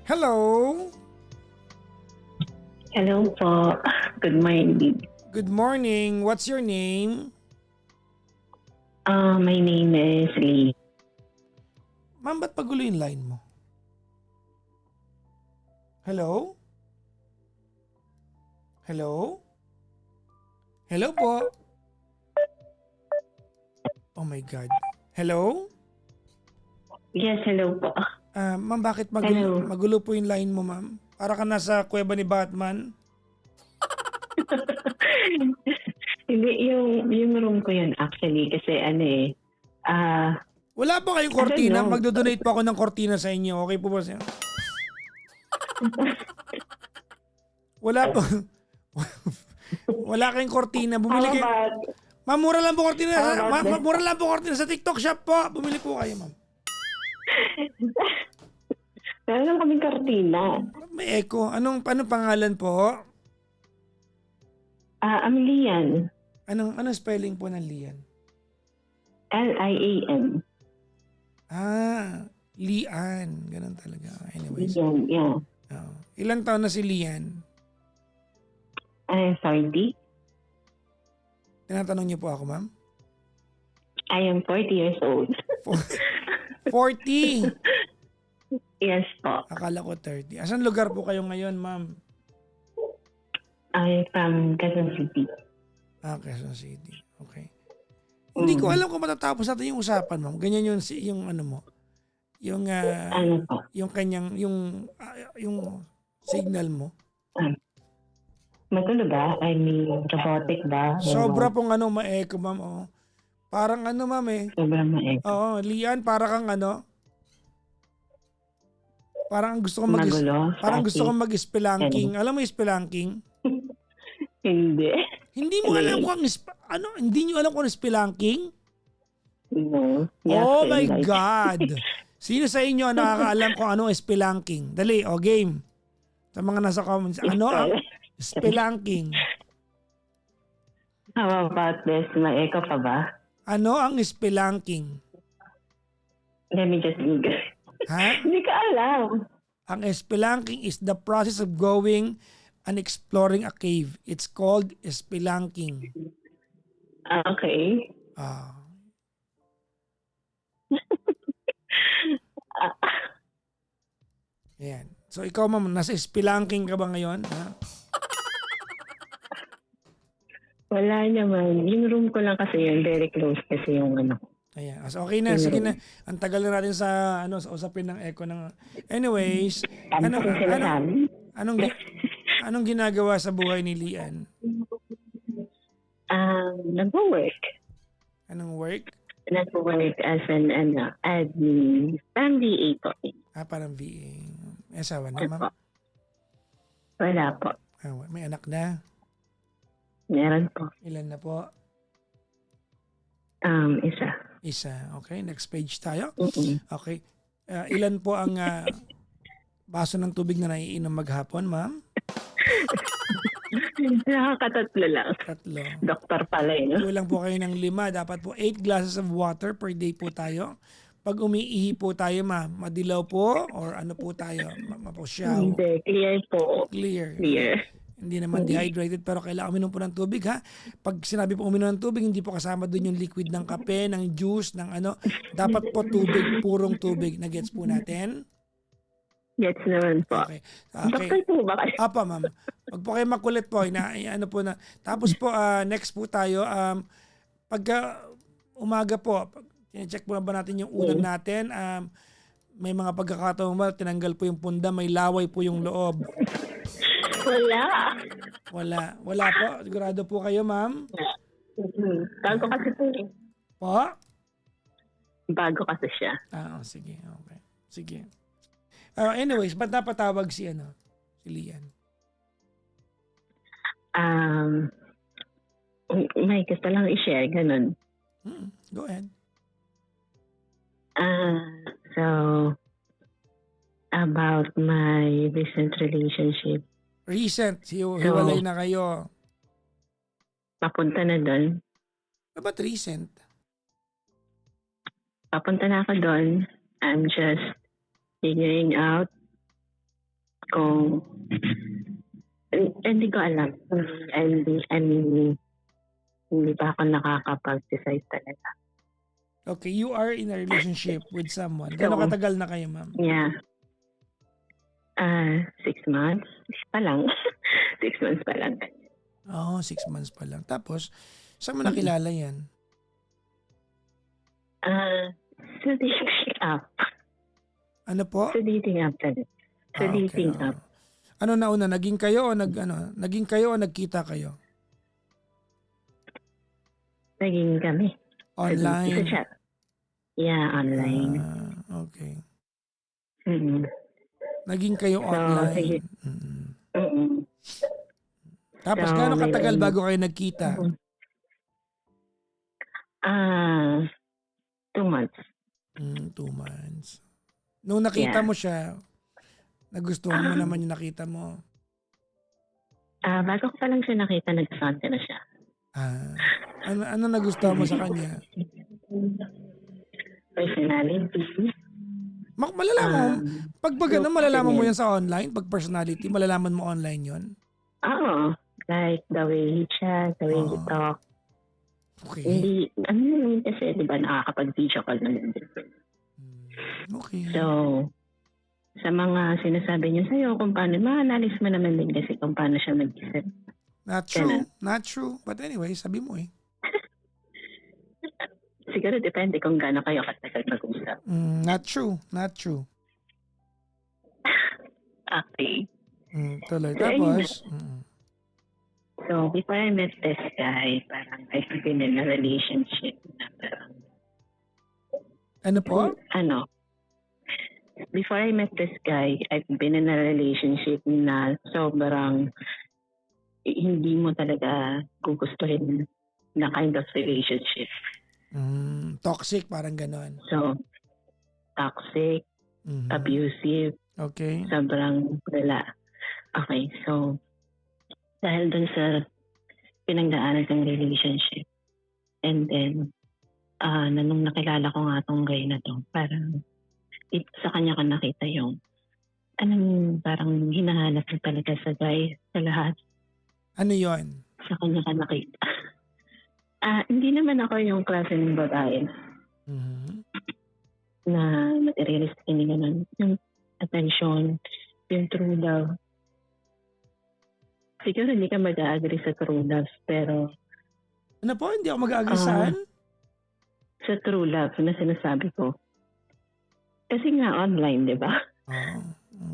Hello? Hello po. Good morning. Good morning. What's your name? My name is Lee. Ma'am, ba't pagulo yung line mo? Hello? Hello? Hello po? Oh my God. Hello? Yes, hello po. Ma'am, bakit Hello. magulo po yung line mo, ma'am? Para ka nasa kuweba ni Batman? Hindi, yung room ko yun actually kasi Wala po kayong I don't kortina? know. Magdodonate po ako ng kortina sa inyo. Okay po ba siya? Wala po. Wala kayong kortina. Bumili How kayo. about, Ma'am, mura lang po kortina. how about this? Mura lang po kortina sa TikTok shop po. Bumili po kayo, ma'am. Meron lang kaming kartina. May echo. Anong pangalan po? Lian. Anong spelling po ng Lian? Lian. Lian. Ganun talaga. Anyways. Lian, yeah. Ilang taon na si Lian? 30. Tinatanong niyo po ako, ma'am? I am 40 years old. 40! Yes po. Akala ko 30. Asan lugar po kayo ngayon, ma'am? I'm from Quezon City. Quezon City. Okay. Hindi ko alam kung matatapos natin yung usapan, ma'am. Ganyan yung ano mo. Yung Ano po? yung kanyang yung signal mo. Magulo ba? I mean, robotic ba? Sobra pong ma-echo, ma'am. Oh. Parang ma'am eh. Sobrang ma-echo. Oo, Lian, para kang parang gusto kong Magulo? parang gusto Sassy? kong mag-spelunking. Alam mo yung spelunking? Hindi. Hindi mo alam kung hindi niyo alam kung spelunking? No. Oh my Like, God! Sino sa inyo ang nakakaalam kung ano spelunking? Dali, game. Sa mga nasa comments, ano ang spelunking? How about this? May echo pa ba? Ano ang spelunking? Let me just Google. Ha? Hindi ka alam. Ang spelunking is the process of going and exploring a cave. It's called spelunking. Okay. Ayan. So ikaw, ma'am, nasa spelunking ka ba ngayon? Ha? Wala naman. Yung room ko lang kasi yun. Very close kasi yung ano. Ayan. So okay na, sige na. Ang tagal na natin sa sa usapin ng echo ng anyways, Ano kasi sinasabi? anong ginagawa sa buhay ni Lian? Nag-work. Anong work? Nag-work as an admin. Parang VA po. Parang VA. May asawa na, ma'am? Wala po. May anak na? Meron po. Ilan na po? Isa. Isa. Okay, next page tayo. Mm-mm. Okay. Ilan po ang baso ng tubig na naiinom maghapon, ma'am? Nakakatatlo lang. 3. Doktor pala eh, no? Kulang po kayo ng 5. Dapat po 8 glasses of water per day po tayo. Pag umiihi po tayo, madilaw po or ano po tayo? Mapusyaw. Hindi. Clear po. Clear. Clear. Hindi naman dehydrated pero kailangan uminom po ng tubig, ha. Pag sinabi po uminom ng tubig, hindi po kasama doon yung liquid ng kape, ng juice, ng ano. Dapat po tubig, purong tubig. Nagets po natin? Yes naman po. Okay. Doktor po ba kayo? Apa, ma'am. Wag po kayo makulit po. Ano po na. Tapos po, next po tayo. Pagka umaga po, check po na ba natin yung unan natin? May mga pagkakataon ba, tinanggal po yung punda, may laway po yung loob. Wala. Wala po. Sigurado po kayo, ma'am? Bago kasi po eh. Po? Bago kasi siya. Sige. Okay. Sige. Anyways, ba't napatawag si Lian? May gusto lang i-share, ganun. Go ahead. So, about my recent relationship. Recent. Hiwalay na kayo. Papunta na doon. Ba't recent? Papunta na ako doon. I'm just figuring out kung hindi ko alam. Hindi pa ako nakakapag-decide talaga. Okay, you are in a relationship with someone. Gano'ng So, katagal na kayo, ma'am? yeah. 6 months pa lang. 6 months pa lang. Oo, 6 months pa lang. Tapos, saan mo Mm. nakilala yan? Sa dating app. Ano po? Sa dating app talaga. Sa Okay. dating app. Ano na una, naging kayo o nagkita kayo? Naging kami. Isa Online? chat. Yeah, online. Okay. Mm. Naging kayo So, sige. online. Mm. Tapos, So, gaano may katagal naging- bago kayo nagkita? 2 months. 2 months. Nung nakita Yeah. mo siya, nagustuhan mo naman yung nakita mo. Bago ko pa lang siya nakita, nag-front na siya. Ano nagustuhan mo sa kanya? Personality. Malalaman mo, pag ano, Look, malalaman mo ganyan. yan sa online, pag personality, malalaman mo online yon. Oo. Like the way he chat, the way he Oo. talk. Okay. Hindi, ano naman kasi, di ba, nakakapag-video call naman din. Okay. So, sa mga sinasabi niya sa'yo, kung paano, ma-analyze mo naman din kasi kung paano siya mag-isip. Not true. Not true. But anyway, sabi mo eh. Siguro depende kung gaano kayo katagal mag-usap. Not true. Not true. Okay. Tuloy. So, ayun Tapos, So, before I met this guy, parang I've been in a relationship na parang, ano po? Before I met this guy, I've been in a relationship na sobrang hindi mo talaga gugustuhin na kind of relationship. Toxic, parang ganon. So, toxic, abusive, Okay. sobrang wala. Okay, so, dahil dun sa pinagdaanan ng relationship, and then, nung nakilala ko nga tong guy na to, parang sa kanya ka nakita yung parang hinahanap mo talaga sa guy, sa lahat. Ano yon? Sa kanya ka nakita. Hindi naman ako yung klase ng babae na materialistic, hindi naman. Yung attention, yung true love. Siguro hindi ka mag-agree sa true love, pero Ano po? Hindi ako mag-agree saan? sa true love na sinasabi ko. Kasi nga online, di ba?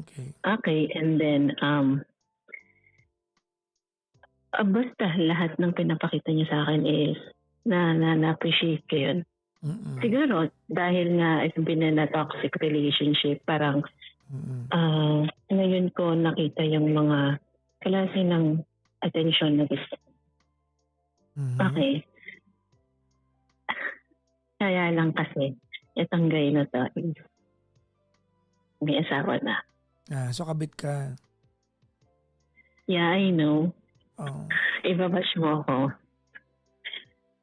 Okay. Okay, and then, basta lahat ng pinapakita niya sa akin is na-appreciate ko yun. Siguro, dahil nga I've been in a toxic relationship, parang ngayon ko nakita yung mga klase ng attention na gusto. Okay. Kaya lang kasi, itong guy na to is may asawa na. So kabit ka. Yeah, I know. Ibabash mo ako.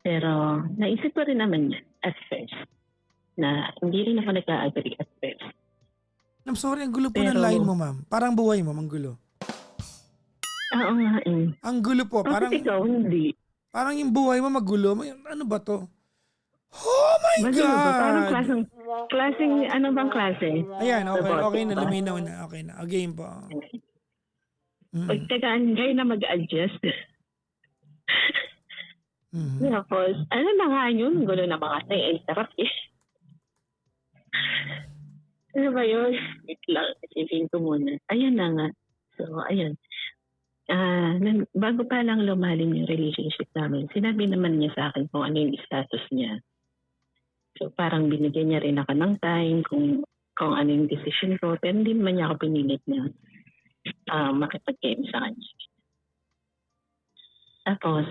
Pero naisip ko rin naman at first na hindi rin ako nag-agree at first. I'm sorry, ang gulo po ng line mo, ma'am. Parang buhay mo, ang gulo. Oo nga eh. Ang gulo po, parang ikaw, hindi. parang yung buhay mo magulo. Ano ba to? Oh my Magulo ba? Parang God! klaseng, ano bang klase? Ayan, okay na, Diba? luminaw na. Okay na, game po. Pagtagaan guy na mag-adjust. Tapos, ano na nga yun? Gulo na mga tayo. Ay, sarap eh. Ano ba yun? Wait lang. Isipin ko muna. Ayun na nga. So, ayun. Bago pa lang lumalim yung relationship namin, sinabi naman niya sa akin kung ano yung status niya. So, parang binigyan niya rin ako ng time kung ano yung decision ko. Pero hindi naman niya ako pinilit na makipag-game sa kanya. Tapos,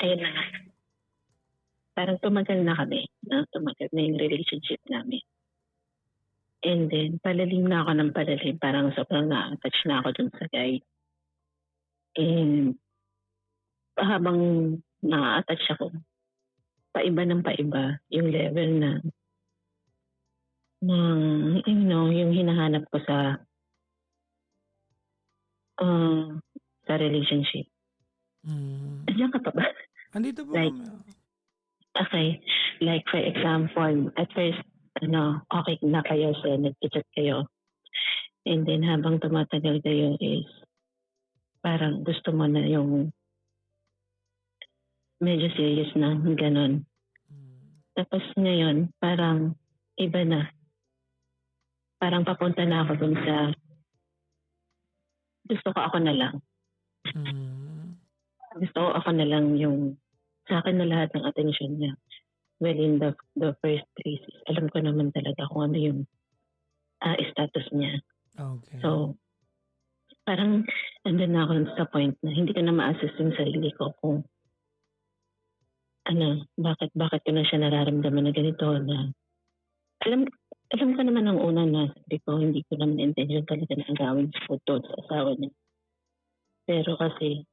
ayun na nga. Parang tumagal na kami. Tumagal na yung relationship namin. And then, palalim na ako ng palalim. Parang sobrang na-attach na ako dun sa guy. And habang na-attach ako, paiba ng paiba yung level na yung hinahanap ko ah, sa relationship. Mm. Andiyan ka pa ba? Andito po Like, kami. okay, like for example, at first, okay na kayo, so nag-chat kayo. And then habang tumatagal kayo is parang gusto mo na yung medyo serious na, ganun. Mm. Tapos ngayon, parang iba na. Parang papunta na ako dun sa gusto ko ako na lang. Mm. Gusto ko ako na lang yung sa akin na lahat ng attention niya. Well, in the first places, alam ko naman talaga kung ano yung status niya. Okay. So, parang andun na ako sa point na hindi ko na ma-assess yung sarili ko kung bakit ko na siya nararamdaman na ganito na alam ko naman ng una na sabi ko hindi ko naman intention talaga na agawin ko to sa asawa niya. Pero kasi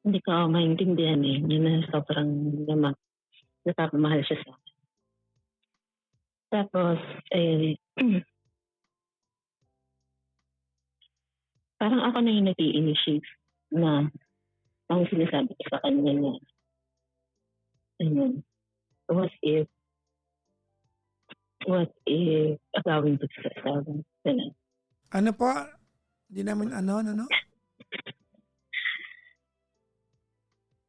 hindi ko maintindihan na sobrang napapamahal siya sa akin. Tapos, parang ako na yung nag-i-initiate na ang sinasabi ko sa kanya na what if agawin ko sa asawa? Ganun. Ano po? Hindi namin ano?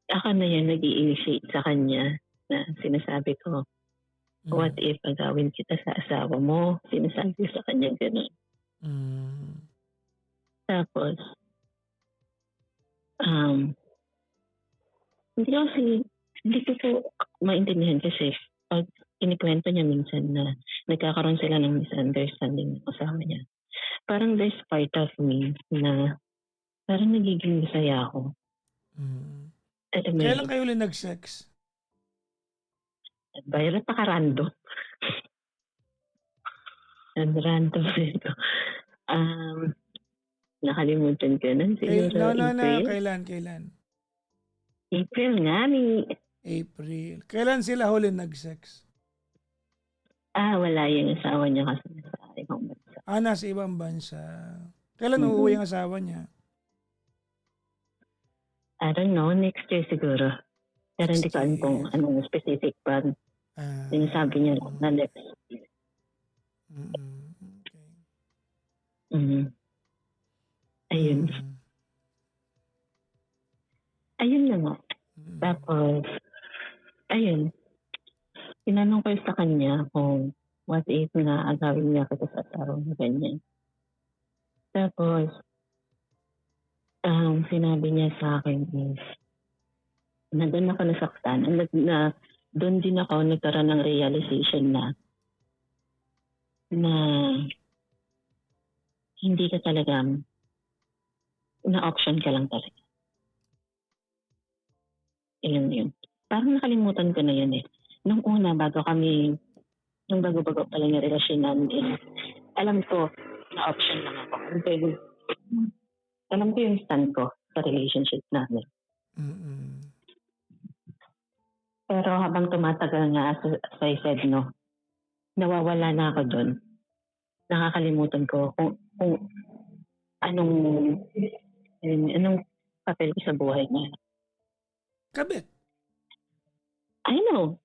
Ako na yung nag-i-initiate sa kanya na sinasabi ko, what if agawin kita sa asawa mo? Sinasabi ko sa kanya gano'n. Mm. Tapos, hindi ko po maintindihan kasi pag kinikwento niya minsan na nagkakaroon sila ng misunderstanding ng asawa niya, parang there's part of me na parang nagiging masaya ako. Mm. Alam mo Kailan yun? kayo ulit nag-sex? Bayra pa ka-random. Random ito. Nakalimutan ko na. Siguro April. Kailan? April nga ni. April. Kailan sila huli nag-sex? Wala yung asawa niya kasi nasa ibang bansa. Nasa ibang bansa. Kailan uuwi ang asawa niya? I don't know, next year siguro. Pero hindi ko alam kung anong specific pa. Sinasabi niya na next year. Okay. Ayun. Ayun na nga. Tapos, ayun. Tinanong ko sa kanya kung what if na agawin niya kita sa asawa na ganyan. Tapos, sinabi niya sa akin is, na doon ako nasaktan. Na doon din ako nagkaroon ng realization na hindi ka talaga, na-option ka lang talaga. Yun. Parang nakalimutan ko na yun eh. Nung una, bago pa lang yung relasyon namin, alam ko, na-option lang ako. Alam ko yung stand ko sa relationship namin. Pero habang tumatagal nga, as I said, nawawala na ako doon. Nakakalimutan ko kung anong papel ko sa buhay niya. Kabit. I know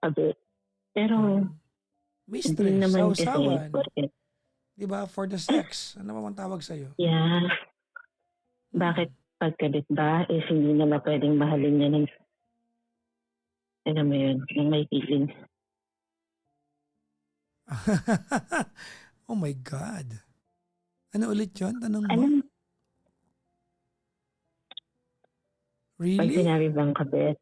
a bit. Pero mistress, hindi naman sausawan. kasi Diba? For the sex. Ano ba tawag sa'yo? Yeah. Bakit pagkabit ba is hindi naman pwedeng mahalin niya ng alam mo yun, ng may feelings. Oh my God. Ano ulit yun? Tanong mo? Really? Pag sinabi bang kabit,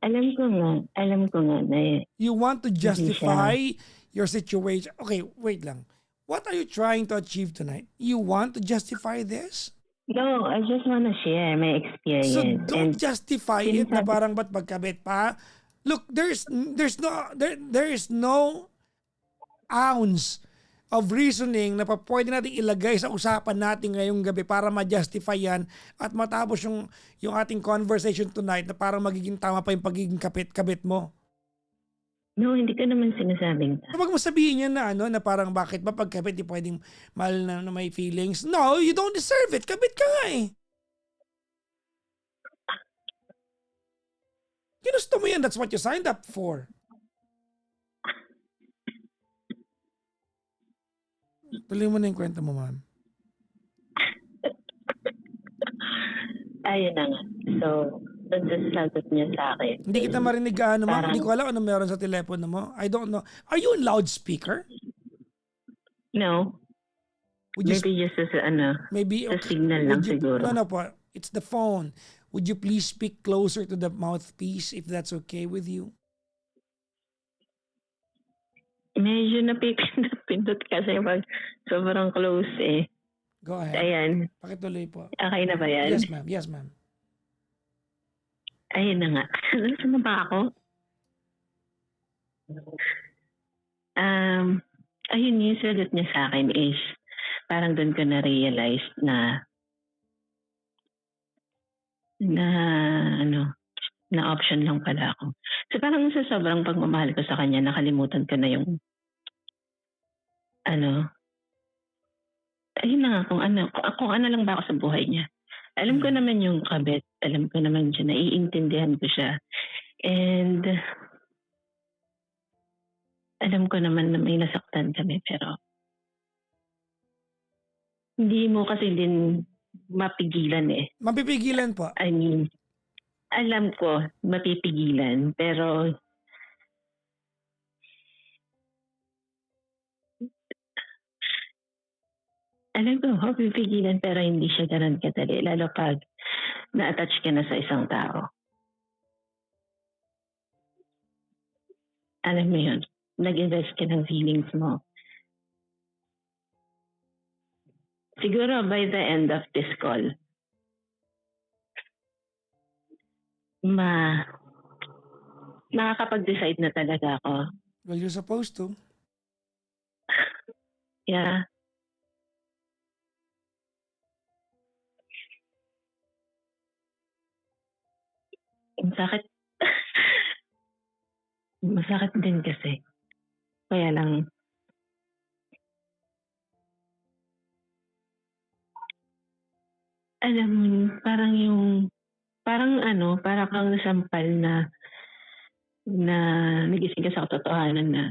alam ko nga na you want to justify your situation. Okay, wait lang. What are you trying to achieve tonight? You want to justify this? No, I just want to share my experience. So don't justify it na parang ba't pagkabit pa? Look, there is no ounce of reasoning na pwede nating ilagay sa usapan natin ngayong gabi para ma-justify yan at matapos yung ating conversation tonight na parang magiging tama pa yung pagiging kabit mo. No, hindi ko naman sinasabing Kapag mo sabihin yan na na parang bakit ba pagkabit di pwedeng mahal na may feelings? No, you don't deserve it. Kabit ka nga eh. Ginusto mo yan. That's what you signed up for. Tuloy mo na yung kwento mo, ma'am. Ayun na nga. So, doon sa sagot niya sa akin. Hindi kita marinig ma'am. Parang- Hindi ko alam ano meron sa telepono mo. I don't know. Are you on loudspeaker? No, Would you maybe just sa maybe sa signal lang would you, siguro. No po. It's the phone. Would you please speak closer to the mouthpiece if that's okay with you? Medyo napipindot kasi pag sobrang close eh. Go ahead. Ayan. Pakituloy po. Okay na ba yan? Yes, ma'am. Yes, ma'am. Ayun na nga. Nasaan na ba ako? Ayun yung sagot niya sa akin is parang doon ko na-realize na option lang pala ako. So parang sa sobrang pagmamahal ko sa kanya, nakalimutan ko na yung ayun na nga, kung ano lang ba ako sa buhay niya. Alam ko naman yung kabit, alam ko naman siya, naiintindihan ko siya. And alam ko naman na may nasaktan kami, pero hindi mo kasi din mapigilan eh. Mapipigilan po. I mean, alam ko mapipigilan, pero alam ko mapipigilan pero hindi siya ganun kadali, lalo pag na-attach ka na sa isang tao. Alam mo yun, nag-invest ka ng feelings mo. Siguro by the end of this call, makakapag-decide na talaga ako. Well, you're supposed to. Yeah. Ang sakit. Masakit din kasi. Kaya lang, alam mo, parang kang nasampal na nagising ka sa katotohanan na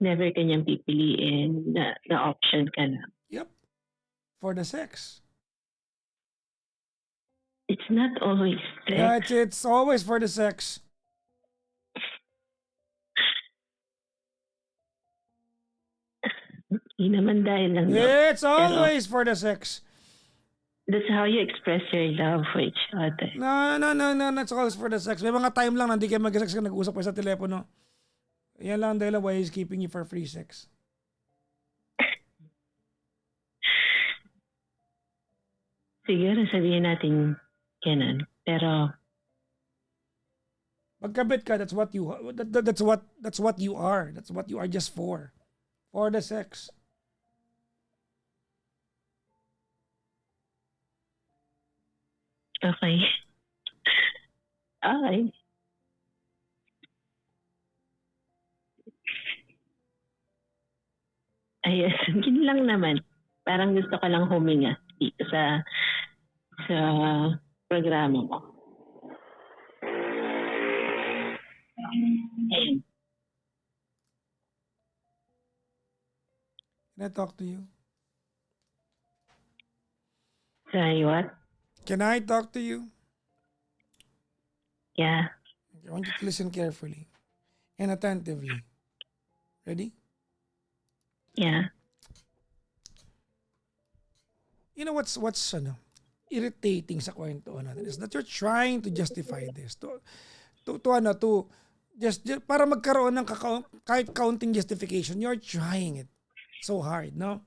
never kanyang pipiliin, na option ka na. Yep. For the sex. It's not always sex. Yeah, it's always for the sex. Hindi naman dahil lang. No? It's always for the sex. That's how you express your love for each other. No. It's always for the sex. May mga time lang na hindi kayo mag-sex ka nag-usap pa sa telepono. Yan lang dahil why he's keeping you for free sex. Siguro sabihin natin ganun. Pero pagkabit ka, that's what you are. That's what you are. That's what you are just for. For the sex. okay. Okay. Ayos. Yun lang naman. Parang gusto ko lang huminga dito sa programa mo. Ayun. Can I talk to you? Sorry, what? Can I talk to you? Yeah. I want you to listen carefully and attentively. Ready? Yeah. You know what's irritating sa kwentuhan natin is that you're trying to justify this to just para magkaroon ng kahit counting justification. You're trying it so hard, no?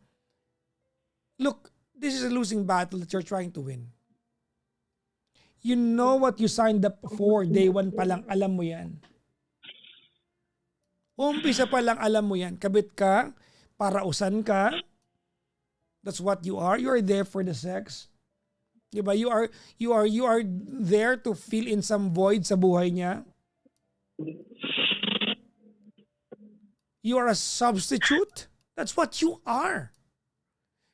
Look, this is a losing battle that you're trying to win. You know what you signed up for. Day one pa lang, alam mo yan. Umpisa pa lang, alam mo yan. Kabit ka, parausan ka. That's what you are. You are there for the sex. Diba? You are there to fill in some void sa buhay niya. You are a substitute. That's what you are.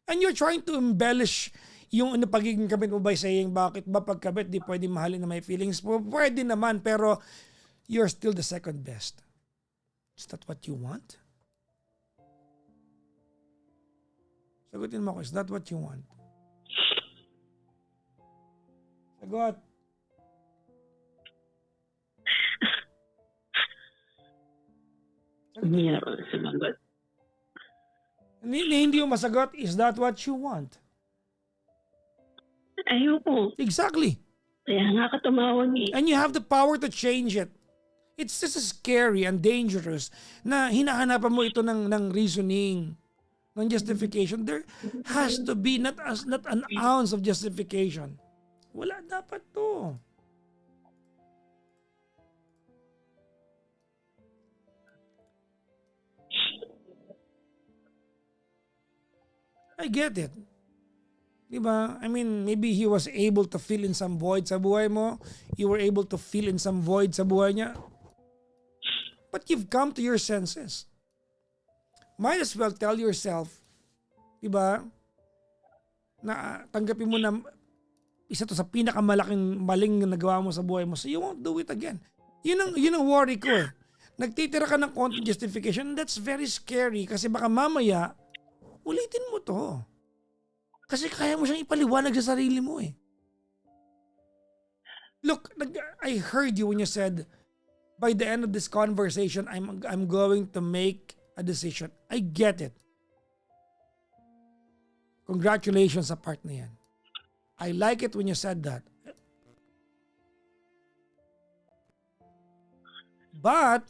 And you're trying to embellish yung pagiging kabit mo by saying, bakit ba pagkabit di pwede mahalin na may feelings? Pwede naman, pero you're still the second best. Is that what you want? Sagutin mo ko, is that what you want? Sagot. Hindi ako sumagot. Hindi yung masagot, is that what you want? Ayoko. Exactly. Kaya nga ka tumawag eh. And you have the power to change it. It's just scary and dangerous na hinahanapan mo ito ng reasoning, ng justification. There has to be not an ounce of justification. Wala dapat to. I get it. Diba? I mean, maybe he was able to fill in some void sa buhay mo. You were able to fill in some void sa buhay niya. But you've come to your senses. Might as well tell yourself, diba, na tanggapin mo na isa to sa pinakamalaking maling na nagawa mo sa buhay mo. So you won't do it again. Yun ang worry ko eh. Nagtitira ka ng konting justification. That's very scary kasi baka mamaya, ulitin mo to. Kasi kaya mo siyang ipaliwanag sa sarili mo eh. Look, I heard you when you said, by the end of this conversation, I'm going to make a decision. I get it. Congratulations sa part na yan. I like it when you said that. But,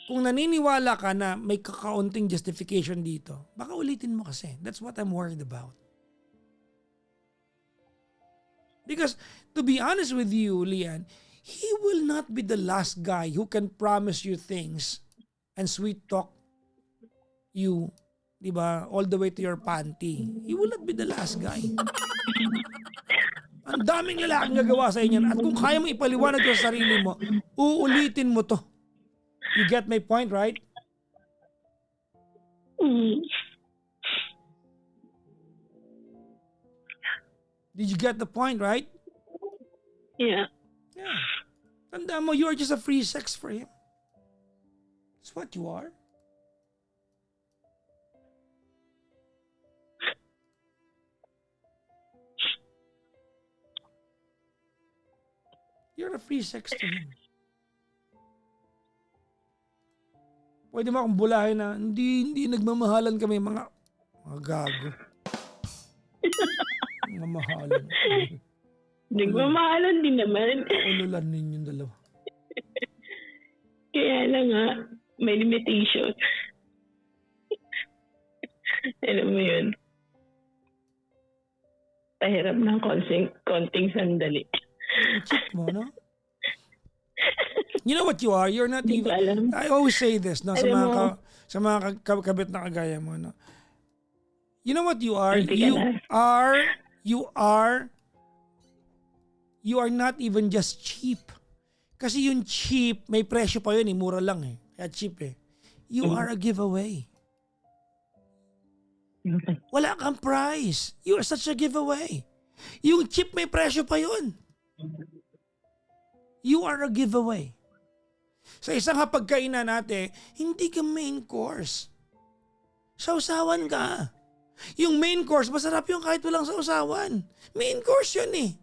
kung naniniwala ka na may kakaunting justification dito, baka ulitin mo kasi. That's what I'm worried about. Because, to be honest with you, Lian, he will not be the last guy who can promise you things and sweet talk you, di ba, all the way to your panty. He will not be the last guy. Ang daming lalaking gagawa sa inyo. At kung kaya mo ipaliwanag sa sarili mo, uulitin mo to. You get my point, right? Did you get the point, right? Yeah. Yeah. Tanda mo, you are just a free sex for him. That's what you are. You're a free sex to him. Pwede mo akong bulahin na hindi nagmamahalan kami mga gago. Mga mahalan. Nagmamahalan din naman. Ululan ninyong dalawa. Kaya lang nga, may limitation. Alam mo yun. Pahirap ng konting sandali. Check mo, no? You know what you are? You're not even... I always say this, no? Sa mga kabit na kagaya mo, no? You know what you are? You are not even just cheap. Kasi yung cheap, may presyo pa yun eh. Mura lang eh. Kaya cheap eh. You are a giveaway. Wala kang price. You are such a giveaway. Yung cheap, may presyo pa yun. You are a giveaway. Sa isang hapagkainan natin, hindi ka main course. Sausawan ka. Yung main course, masarap yung kahit walang sausawan. Main course yun eh.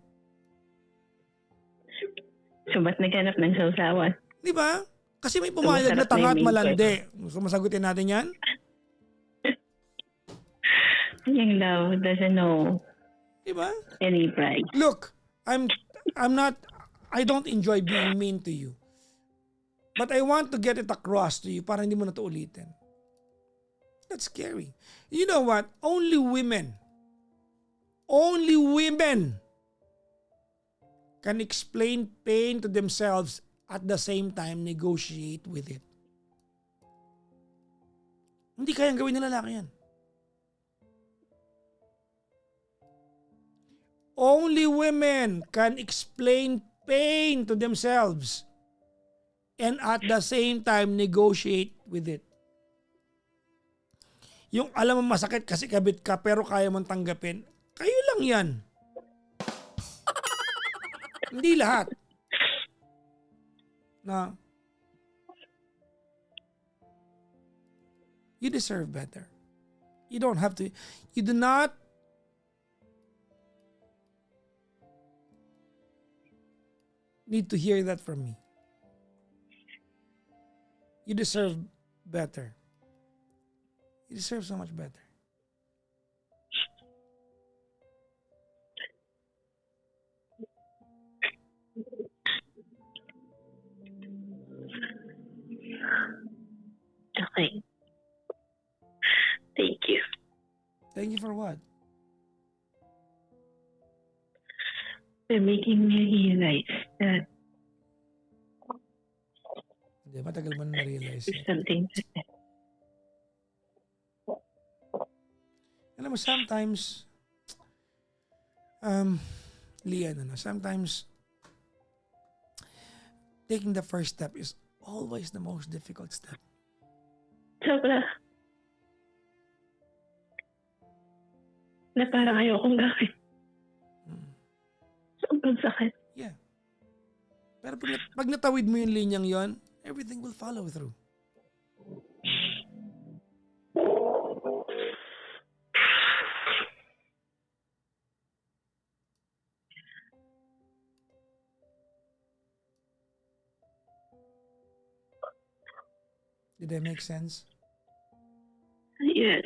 So, ba't naghanap ng sausawan? Di ba? Kasi may pumayag na tanga at malandi. Gusto masagutin natin yan? Yung love doesn't know di ba? any price. Look, I don't enjoy being mean to you. But I want to get it across to you para hindi mo na to ulitin. That's scary. You know what? Only women can explain pain to themselves at the same time negotiate with it. Hindi kayang gawin ng lalaki yan. Only women can explain pain to themselves and at the same time negotiate with it. Yung alam mo masakit kasi kabit ka pero kaya mong tanggapin, kayo lang yan. Hindi lahat. Na you deserve better. You don't have to, you do not need to hear that from me. You deserve better. You deserve so much better. Okay. Thank you. Thank you for what? For making me realize that Hindi, matagal mo na na-realize there's yan. something Alam mo, sometimes, Lian, sometimes, taking the first step is always the most difficult step. sobra na parang ayokong gawin. Sobrang sakit. Yeah. Pero pag natawid mo yung linyang yon, everything will follow through. Did that make sense? Yes.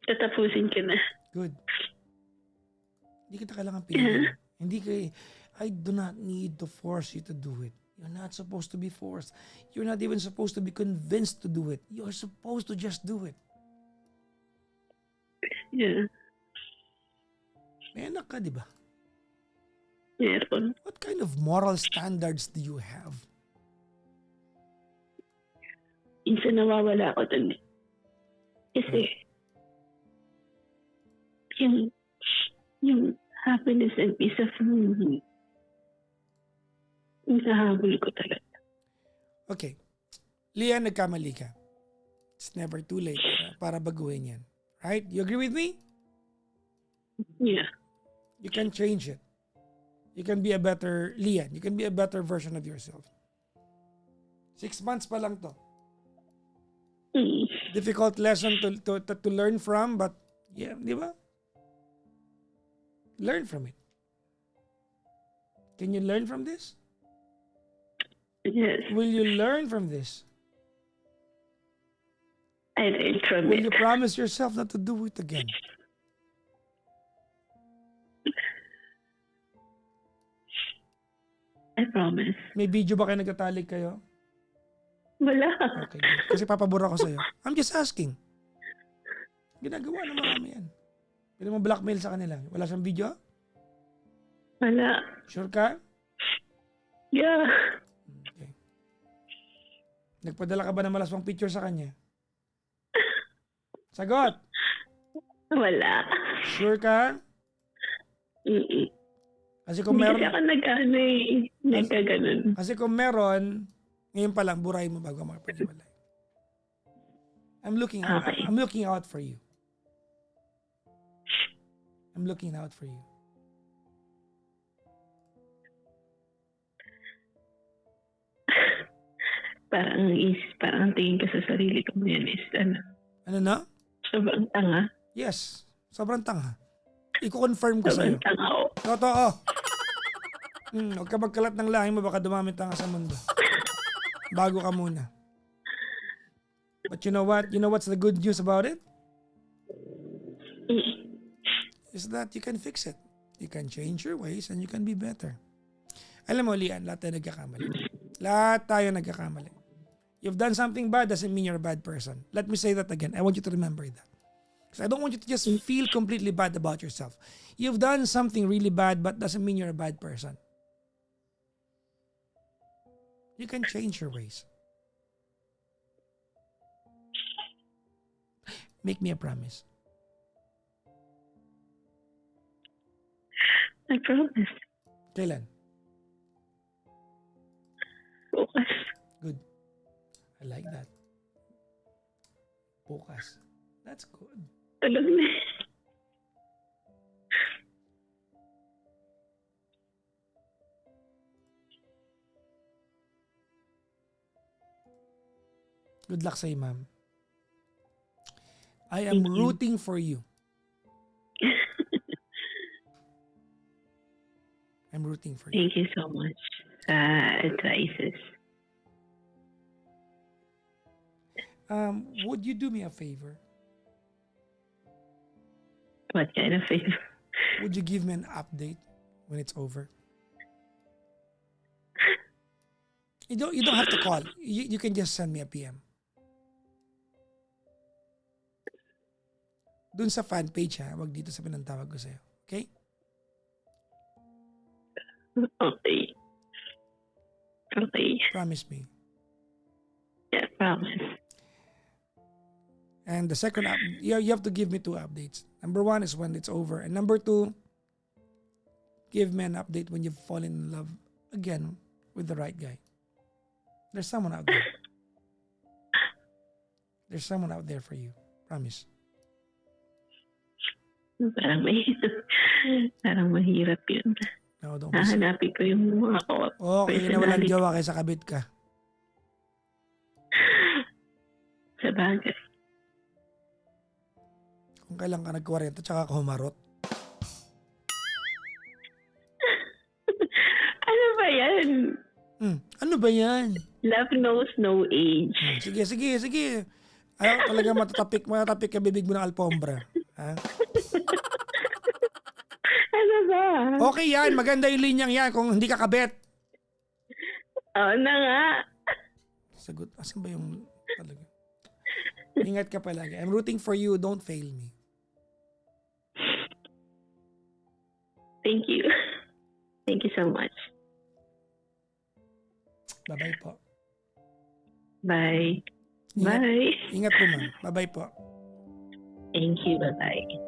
Tatapusin ko na. Good. Hindi kita kailangan piliin. Hindi I do not need to force you to do it. You're not supposed to be forced. You're not even supposed to be convinced to do it. You're supposed to just do it. Yeah. May anak ka, di ba? Meron. What kind of moral standards do you have? Minsan nawawala ako dun. Kasi yung happiness and peace of mind, yung nahabol ko talaga. Okay. Lian, nagkamali ka. It's never too late para baguhin yan. Right? You agree with me? Yeah. You can change it. You can be a better Lian. You can be a better version of yourself. 6 months pa lang to. Difficult lesson to learn from, but yeah, di ba? Learn from it. Can you learn from this? Yes. Will you learn from this? I learned from Will it. you promise yourself not to do it again? I promise. May video ba kayo nagtatalik kayo? Wala. Okay, good. Kasi papabura ko sa'yo. I'm just asking. Ginagawa ng marami yan. Pwede mo blackmail sa kanila. Wala siyang video? Wala. Sure ka? Yeah. Okay. Nagpadala ka ba ng malaswang picture sa kanya? Sagot! Wala. Sure ka? Mm-mm. Kasi kung Hindi meron, kasi ako nagkaganon. kasi kung meron, ngayon pa lang, burahin mo bago makapaniwalay. I'm looking out for you. I'm looking out for you. Parang tingin ko sa sarili ko ngayon is Ano na? sobrang tanga. Yes. Sobrang tanga. I-confirm ko sa'yo. Sobrang tanga ako. Totoo. Huwag ka magkalat ng lahi mo, baka dumami tanga sa mundo. Bago ka muna. But you know what? You know what's the good news about it? Is that you can fix it. You can change your ways and you can be better. Alam mo, Lian, lahat tayo nagkakamali. Lahat tayo nagkakamali. You've done something bad doesn't mean you're a bad person. Let me say that again. I want you to remember that. Because I don't want you to just feel completely bad about yourself. You've done something really bad but doesn't mean you're a bad person. You can change your ways. Make me a promise. I promise. Kailan? Bukas. Good. I like that. Bukas. That's good. Tulog na. Good luck sa'yo, ma'am. I am Thank you. rooting for you. I'm rooting for you. Thank you so much sa advices. Would you do me a favor? What kind of favor? Would you give me an update when it's over? You don't have to call. You can just send me a PM. Dun sa fan page ha, wag dito sa pinantawag ko sa'yo. Okay? Okay. Okay. Promise me. Yeah, promise. And the second you have to give me 2 updates. Number 1 is when it's over. And number 2, give me an update when you've fallen in love again with the right guy. There's someone out there. There's someone out there for you. Promise. Parang mahirap yun. No, don't be Hahanapin ko yung mga okay na walang jowa kaysa kabit ka. sa bagay. Kung kailan ka nag-40 tsaka ka humarot. Ano ba yan? Ano ba yan? Love knows no age. Sige. Ayaw talaga matatapik ka bibig mo ng alpombra. Ha? Ano ba? Okay yan, maganda yung linyang yan kung hindi ka kabit. Oo na nga. Sagot, asan ba yung talaga? Ingat ka palagi. I'm rooting for you, don't fail me. Thank you. Thank you so much. Bye-bye po. Bye. Ingat, Bye. ingat po ma'am. Bye-bye po. Thank you. Bye-bye.